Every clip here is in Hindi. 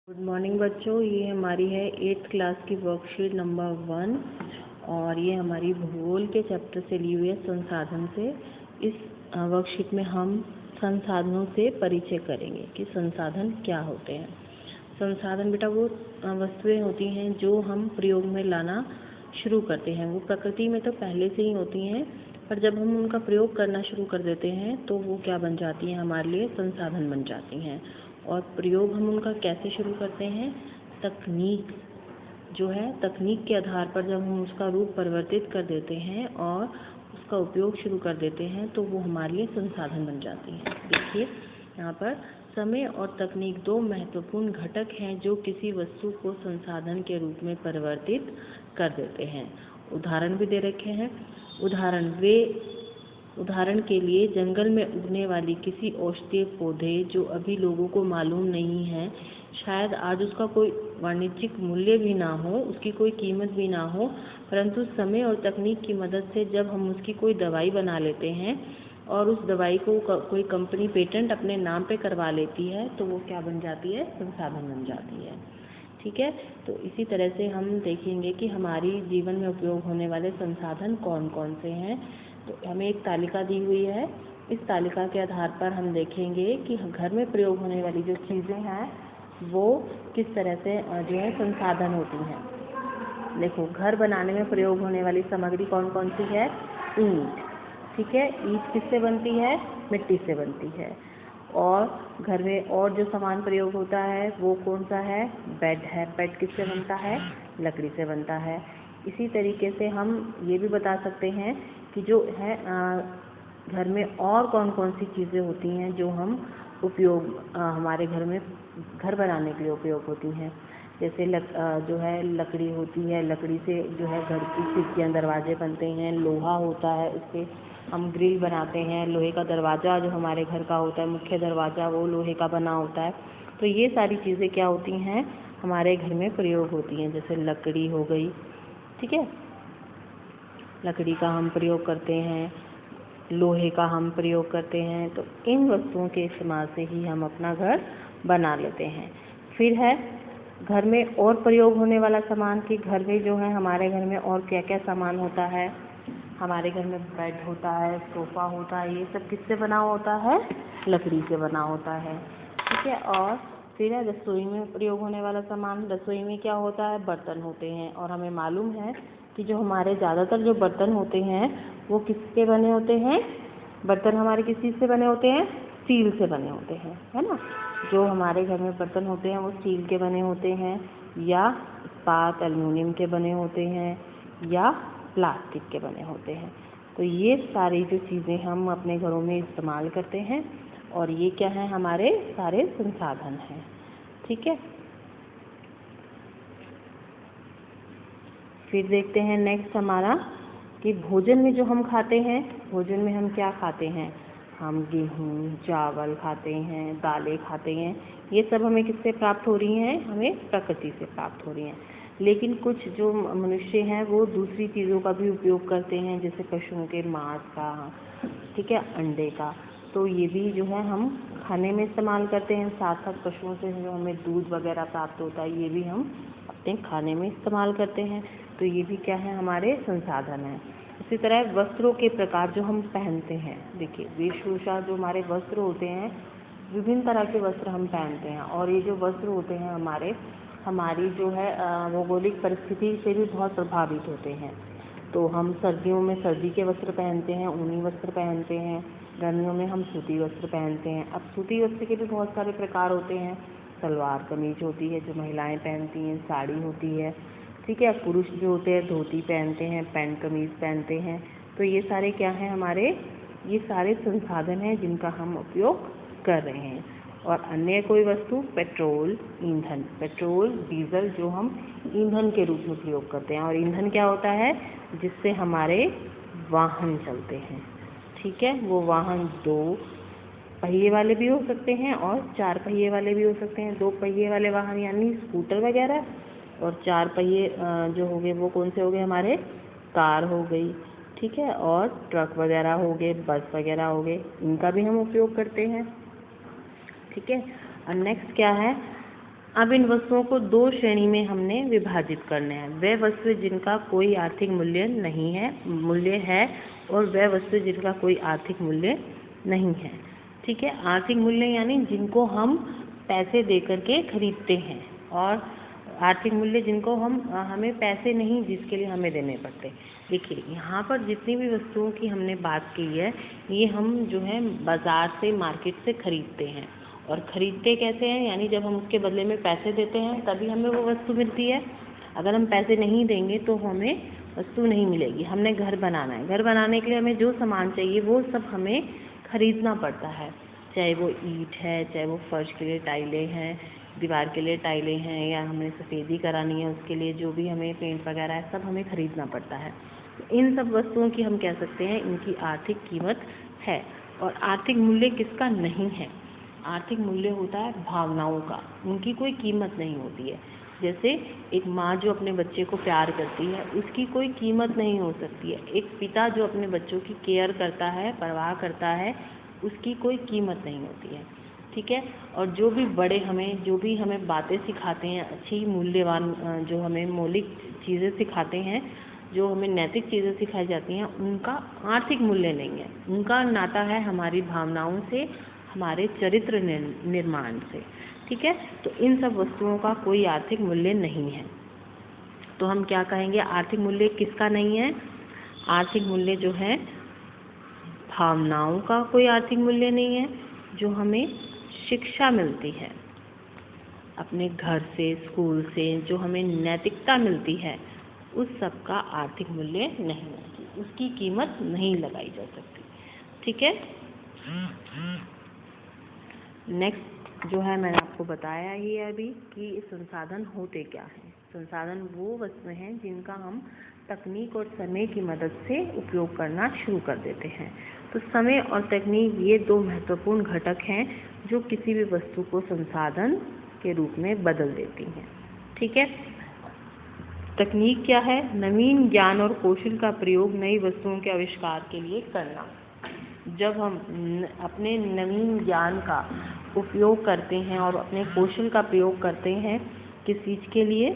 गुड मॉर्निंग बच्चों, ये हमारी है 8th क्लास की वर्कशीट नंबर 1 और ये हमारी भूगोल के चैप्टर से ली हुई है संसाधन से। इस वर्कशीट में हम संसाधनों से परिचय करेंगे कि संसाधन क्या होते हैं। संसाधन बेटा वो वस्तुएं होती हैं जो हम प्रयोग में लाना शुरू करते हैं। वो प्रकृति में तो पहले से ही होती हैं, पर जब हम उनका प्रयोग करना शुरू कर देते हैं तो वो क्या बन जाती हैं, हमारे लिए संसाधन बन जाती हैं। और प्रयोग हम उनका कैसे शुरू करते हैं, तकनीक जो है, तकनीक के आधार पर जब हम उसका रूप परिवर्तित कर देते हैं और उसका उपयोग शुरू कर देते हैं तो वो हमारे लिए संसाधन बन जाती हैं। देखिए यहाँ पर समय और तकनीक दो महत्वपूर्ण घटक हैं जो किसी वस्तु को संसाधन के रूप में परिवर्तित कर देते हैं। उदाहरण भी दे रखे हैं। उदाहरण के लिए जंगल में उगने वाली किसी औषधीय पौधे जो अभी लोगों को मालूम नहीं है, शायद आज उसका कोई वाणिज्यिक मूल्य भी ना हो, उसकी कोई कीमत भी ना हो, परंतु समय और तकनीक की मदद से जब हम उसकी कोई दवाई बना लेते हैं और उस दवाई को कोई कंपनी पेटेंट अपने नाम पे करवा लेती है तो वो क्या बन जाती है, संसाधन बन जाती है। ठीक है, तो इसी तरह से हम देखेंगे कि हमारी जीवन में उपयोग होने वाले संसाधन कौन कौन से हैं। तो हमें एक तालिका दी हुई है। इस तालिका के आधार पर हम देखेंगे कि घर में प्रयोग होने वाली जो चीज़ें हैं वो किस तरह से जो है संसाधन होती हैं। देखो, घर बनाने में प्रयोग होने वाली सामग्री कौन कौन सी है? ईंट। ठीक है, ईंट किससे बनती है? मिट्टी से बनती है। और घर में और जो सामान प्रयोग होता है वो कौन सा है? बेड है। बेड किससे बनता है? लकड़ी से बनता है। इसी तरीके से हम ये भी बता सकते हैं कि जो है घर में और कौन कौन सी चीज़ें होती हैं जो हम हमारे घर में घर बनाने के लिए उपयोग होती हैं। जैसे जो है लकड़ी होती है, लकड़ी से जो है घर की खिड़कियाँ दरवाजे बनते हैं। लोहा होता है, उससे हम ग्रिल बनाते हैं। लोहे का दरवाज़ा जो हमारे घर का होता है, मुख्य दरवाज़ा, वो लोहे का बना होता है। तो ये सारी चीज़ें क्या होती हैं, हमारे घर में प्रयोग होती हैं। जैसे लकड़ी हो गई, ठीक है, लकड़ी का हम प्रयोग करते हैं, लोहे का हम प्रयोग करते हैं। तो इन वस्तुओं के इस्तेमाल से ही हम अपना घर बना लेते हैं। फिर है घर में और प्रयोग होने वाला सामान कि घर में जो है हमारे घर में और क्या क्या सामान होता है। हमारे घर में बेड होता है, सोफ़ा होता है, ये सब किससे बना होता है? लकड़ी से बना होता है। ठीक है, और फिर है रसोई में प्रयोग होने वाला सामान। रसोई में क्या होता है? बर्तन होते हैं। और हमें मालूम है कि जो हमारे ज़्यादातर जो बर्तन होते हैं वो किसके बने होते हैं? बर्तन हमारे किस चीज़ से बने होते हैं? स्टील से बने होते हैं, है ना। जो हमारे घर में बर्तन होते हैं वो स्टील के बने होते हैं, या इस्पात एल्युमिनियम के बने होते हैं, या प्लास्टिक के बने होते हैं। तो ये सारी जो चीज़ें हम अपने घरों में इस्तेमाल करते हैं और ये क्या है, हमारे सारे संसाधन हैं। ठीक है, फिर देखते हैं नेक्स्ट हमारा कि भोजन में जो हम खाते हैं, भोजन में हम क्या खाते हैं? हम गेहूँ, चावल खाते हैं, दालें खाते हैं। ये सब हमें किससे प्राप्त हो रही हैं? हमें प्रकृति से प्राप्त हो रही हैं। लेकिन कुछ जो मनुष्य हैं वो दूसरी चीज़ों का भी उपयोग करते हैं, जैसे पशुओं के मांस का, ठीक है, अंडे का। तो ये भी जो है हम खाने में इस्तेमाल करते हैं। साथ साथ पशुओं से जो हमें दूध वगैरह प्राप्त होता है ये भी हम अपने खाने में इस्तेमाल करते हैं। तो ये भी क्या है, हमारे संसाधन हैं। इसी तरह वस्त्रों के प्रकार जो हम पहनते हैं। देखिए, वेशभूषा जो हमारे वस्त्र होते हैं, विभिन्न तरह के वस्त्र हम पहनते हैं। और ये जो वस्त्र होते हैं हमारी जो है भौगोलिक परिस्थिति से भी बहुत प्रभावित होते हैं। तो हम सर्दियों में सर्दी के वस्त्र पहनते हैं, ऊनी वस्त्र पहनते हैं। गर्मियों में हम सूती वस्त्र पहनते हैं। अब सूती वस्त्र के भी बहुत सारे प्रकार होते हैं। सलवार कमीज होती है जो महिलाएं पहनती हैं, साड़ी होती है, ठीक है। पुरुष जो होते हैं धोती पहनते हैं, पैंट कमीज पहनते हैं। तो ये सारे क्या हैं, हमारे ये सारे संसाधन हैं जिनका हम उपयोग कर रहे हैं। और अन्य कोई वस्तु, पेट्रोल, ईंधन, पेट्रोल डीजल जो हम ईंधन के रूप में प्रयोग करते हैं। और ईंधन क्या होता है? जिससे हमारे वाहन चलते हैं। ठीक है, वो वाहन 2 पहिए वाले भी हो सकते हैं और 4 पहिए वाले भी हो सकते हैं। 2 पहिए वाले वाहन यानी स्कूटर वगैरह, और 4 पहिए जो हो गए वो कौन से हो गए हमारे? कार हो गई, ठीक है, और ट्रक वगैरह हो गए, बस वगैरह हो गए, इनका भी हम उपयोग करते हैं। ठीक है, और नेक्स्ट क्या है, अब इन वस्तुओं को दो श्रेणी में हमने विभाजित करना है। वे वस्तुएं जिनका कोई आर्थिक मूल्य है और वे वस्तुएं जिनका कोई आर्थिक मूल्य नहीं है। ठीक है, आर्थिक मूल्य यानी जिनको हम पैसे दे करके खरीदते हैं, और आर्थिक मूल्य जिनको हमें पैसे नहीं, जिसके लिए हमें देने पड़ते। देखिए यहाँ पर जितनी भी वस्तुओं की हमने बात की है, ये हम जो है बाज़ार से, मार्केट से खरीदते हैं। और ख़रीदते कैसे हैं, यानी जब हम उसके बदले में पैसे देते हैं तभी हमें वो वस्तु मिलती है। अगर हम पैसे नहीं देंगे तो हमें वस्तु नहीं मिलेगी। हमने घर बनाना है, घर बनाने के लिए हमें जो सामान चाहिए वो सब हमें खरीदना पड़ता है, चाहे वो ईंट है, चाहे वो फर्श के लिए टाइलें हैं, दीवार के लिए टाइलें हैं, या हमें सफ़ेदी करानी है उसके लिए जो भी हमें पेंट वगैरह है सब हमें खरीदना पड़ता है। तो इन सब वस्तुओं की हम कह सकते हैं इनकी आर्थिक कीमत है। और आर्थिक मूल्य किसका नहीं है? आर्थिक मूल्य होता है भावनाओं का, उनकी कोई कीमत नहीं होती है। जैसे एक माँ जो अपने बच्चे को प्यार करती है, उसकी कोई कीमत नहीं हो सकती है। एक पिता जो अपने बच्चों की केयर करता है, परवाह करता है, उसकी कोई कीमत नहीं होती है। ठीक है, और जो भी बड़े जो भी हमें बातें सिखाते हैं, अच्छी मूल्यवान जो हमें मौलिक चीज़ें सिखाते हैं, जो हमें नैतिक चीज़ें सिखाई जाती हैं, उनका आर्थिक मूल्य नहीं है। उनका नाता है हमारी भावनाओं से, हमारे चरित्र निर्माण से। ठीक है, तो इन सब वस्तुओं का कोई आर्थिक मूल्य नहीं है। तो हम क्या कहेंगे, आर्थिक मूल्य किसका नहीं है? आर्थिक मूल्य जो है भावनाओं का कोई आर्थिक मूल्य नहीं है। जो हमें शिक्षा मिलती है अपने घर से, स्कूल से, जो हमें नैतिकता मिलती है, उस सब का आर्थिक मूल्य नहीं होती, उसकी कीमत नहीं लगाई जा सकती। ठीक है, नेक्स्ट जो है मैंने आपको बताया ही है अभी कि संसाधन होते क्या हैं। संसाधन वो वस्तुएं हैं जिनका हम तकनीक और समय की मदद से उपयोग करना शुरू कर देते हैं। तो समय और तकनीक ये दो महत्वपूर्ण घटक हैं जो किसी भी वस्तु को संसाधन के रूप में बदल देती हैं। ठीक है, तकनीक क्या है? नवीन ज्ञान और कौशल का प्रयोग नई वस्तुओं के आविष्कार के लिए करना। जब हम अपने नवीन ज्ञान का उपयोग करते हैं और अपने कौशल का प्रयोग करते हैं किस चीज़ के लिए?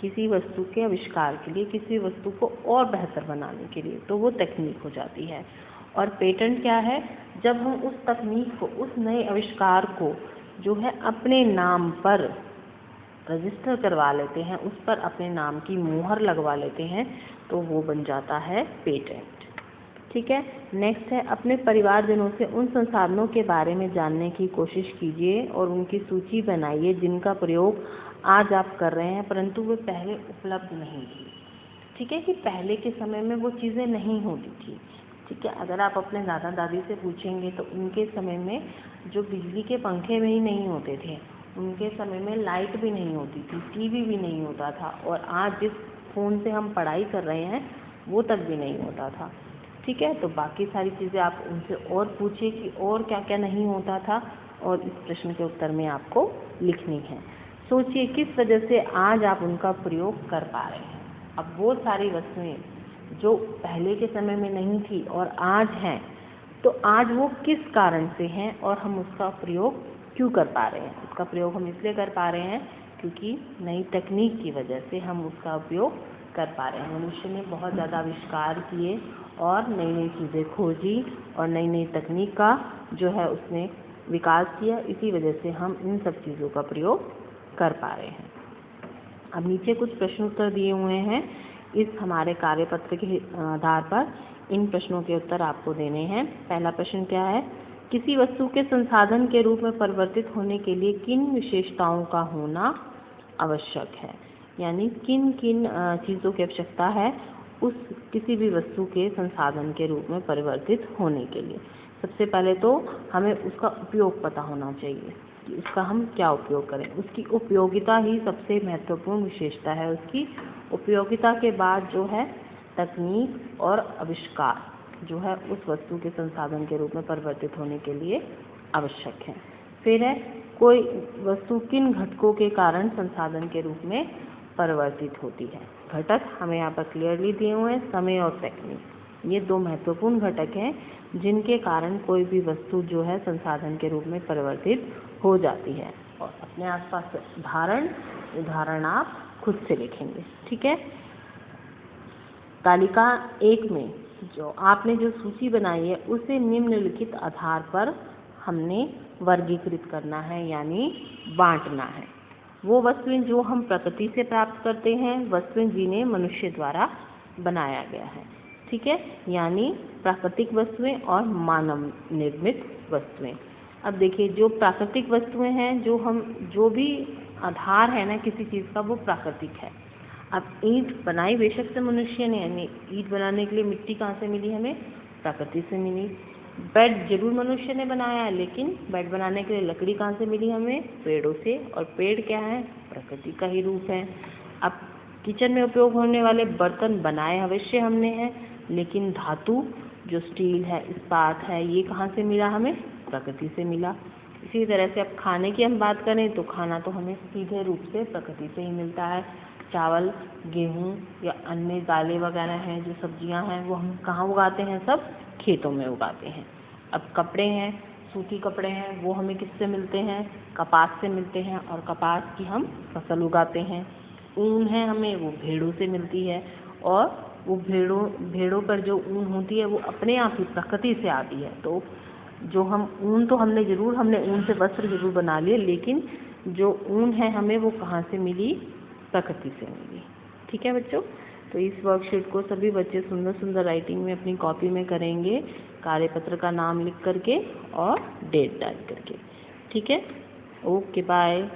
किसी वस्तु के आविष्कार के लिए, किसी वस्तु को और बेहतर बनाने के लिए, तो वो तकनीक हो जाती है। और पेटेंट क्या है? जब हम उस तकनीक को, उस नए आविष्कार को जो है अपने नाम पर रजिस्टर करवा लेते हैं, उस पर अपने नाम की मुहर लगवा लेते हैं, तो वो बन जाता है पेटेंट। ठीक है, नेक्स्ट है अपने परिवारजनों से उन संसाधनों के बारे में जानने की कोशिश कीजिए और उनकी सूची बनाइए जिनका प्रयोग आज आप कर रहे हैं परंतु वे पहले उपलब्ध नहीं थी। ठीक है, कि पहले के समय में वो चीज़ें नहीं होती थी। ठीक है, अगर आप अपने दादा दादी से पूछेंगे तो उनके समय में जो बिजली के पंखे भी नहीं होते थे, उनके समय में लाइट भी नहीं होती थी, टीवी भी नहीं होता था, और आज जिस फ़ोन से हम पढ़ाई कर रहे हैं वो तक भी नहीं होता था। ठीक है, तो बाकी सारी चीज़ें आप उनसे और पूछिए कि और क्या क्या नहीं होता था, और इस प्रश्न के उत्तर में आपको लिखनी है। सोचिए किस वजह से आज आप उनका प्रयोग कर पा रहे हैं। अब वो सारी वस्तुएं जो पहले के समय में नहीं थी और आज हैं, तो आज वो किस कारण से हैं और हम उसका प्रयोग क्यों कर पा रहे हैं? उसका प्रयोग हम इसलिए कर पा रहे हैं क्योंकि नई तकनीक की वजह से हम उसका उपयोग कर पा रहे हैं। मनुष्य ने बहुत ज़्यादा आविष्कार किए और नई नई चीज़ें खोजी और नई नई तकनीक का जो है उसने विकास किया, इसी वजह से हम इन सब चीज़ों का प्रयोग कर पा रहे हैं। अब नीचे कुछ प्रश्न उत्तर दिए हुए हैं, इस हमारे कार्यपत्र के आधार पर इन प्रश्नों के उत्तर आपको देने हैं। पहला प्रश्न क्या है? किसी वस्तु के संसाधन के रूप में परिवर्तित होने के लिए किन विशेषताओं का होना आवश्यक है? यानी किन किन चीज़ों की आवश्यकता है उस किसी भी वस्तु के संसाधन के रूप में परिवर्तित होने के लिए। सबसे पहले तो हमें उसका उपयोग पता होना चाहिए कि उसका हम क्या उपयोग करें। उसकी उपयोगिता ही सबसे महत्वपूर्ण विशेषता है। उसकी उपयोगिता के बाद जो है तकनीक और आविष्कार जो है उस वस्तु के संसाधन के रूप में परिवर्तित होने के लिए आवश्यक है। फिर है कोई वस्तु किन घटकों के कारण संसाधन के रूप में परिवर्तित होती है। घटक हमें यहाँ पर क्लियरली दिए हुए हैं, समय और तकनीक। ये दो महत्वपूर्ण घटक हैं जिनके कारण कोई भी वस्तु जो है संसाधन के रूप में परिवर्तित हो जाती है। और अपने आसपास उदाहरण आप खुद से लिखेंगे। ठीक है। तालिका 1 में जो आपने जो सूची बनाई है उसे निम्नलिखित आधार पर हमने वर्गीकृत करना है, यानी बांटना है। वो वस्तुएं जो हम प्रकृति से प्राप्त करते हैं, वस्तुएं जिन्हें मनुष्य द्वारा बनाया गया है। ठीक है, यानी प्राकृतिक वस्तुएं और मानव निर्मित वस्तुएं। अब देखिए, जो प्राकृतिक वस्तुएं हैं, जो भी आधार है ना किसी चीज़ का, वो प्राकृतिक है। अब ईंट बनाई बेशक से मनुष्य ने, यानी ईंट बनाने के लिए मिट्टी कहाँ से मिली हमें? प्रकृति से मिली। बेड जरूर मनुष्य ने बनाया है, लेकिन बेड बनाने के लिए लकड़ी कहाँ से मिली हमें? पेड़ों से। और पेड़ क्या है? प्रकृति का ही रूप है। अब किचन में उपयोग होने वाले बर्तन बनाए अवश्य हमने हैं, लेकिन धातु जो स्टील है, इस्पात है, ये कहाँ से मिला हमें? प्रकृति से मिला। इसी तरह से अब खाने की हम बात करें तो खाना तो हमें सीधे रूप से प्रकृति से ही मिलता है। चावल, गेहूँ या अन्य दालें वगैरह हैं, जो सब्जियां हैं, वो हम कहाँ उगाते हैं? सब खेतों में उगाते हैं। अब कपड़े हैं, सूती कपड़े हैं, वो हमें किससे मिलते हैं? कपास से मिलते हैं, और कपास की हम फसल उगाते हैं। ऊन है हमें, वो भेड़ों से मिलती है, और वो भेड़ों पर जो ऊन होती है वो अपने आप ही प्रकृति से आती है। तो जो हम ऊन तो हमने ऊन से वस्त्र जरूर बना लिए, लेकिन जो ऊन है हमें वो कहाँ से मिली? प्रकृति से मिली। ठीक है बच्चों, तो इस वर्कशीट को सभी बच्चे सुंदर सुंदर राइटिंग में अपनी कॉपी में करेंगे, कार्यपत्र का नाम लिख करके और डेट डाल करके। ठीक है, ओके, बाय।